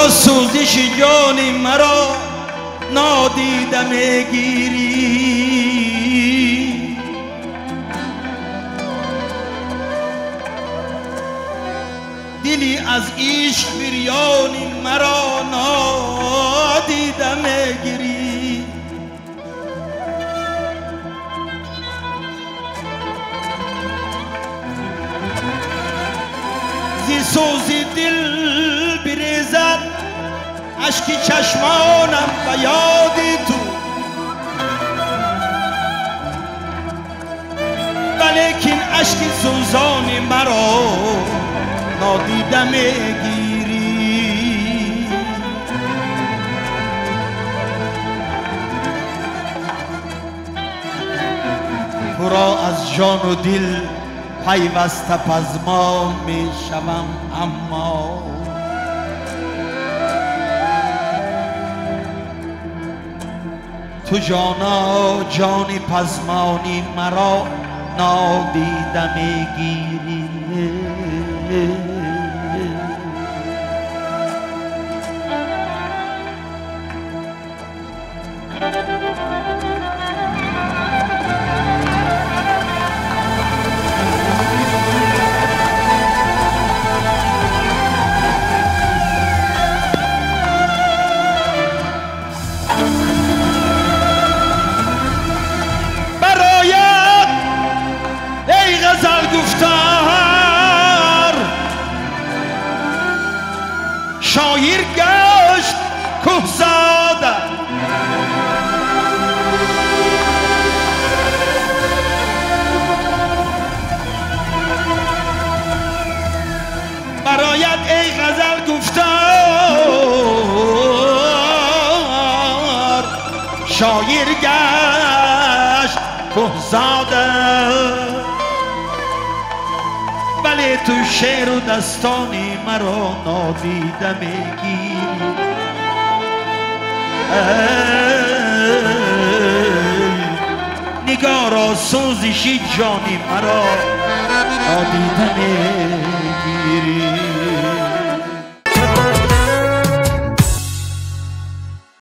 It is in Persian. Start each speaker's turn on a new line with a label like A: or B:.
A: نگارا سوزش جان مرا نادیده میگیری، دلی از عشق بریان مرا نادیده میگیری. زی سوز دل بریزد اشک چشمانم و یاد تو، ولیکن اشک سوزان مرا نادیده میگیری. تو را از جان و دل پیوسته پزما می شوم، اما تو جانا جان پزمانی مرا نادیده میگیری. گفتار شاعر گشت کهزاده، برایت ای غزل گفتار شاعر گشت کهزاده، ولی تو شعر و دستانی مرا نادیده میگیری. نگارا سوزشی جانی مرا نادیده میگیری.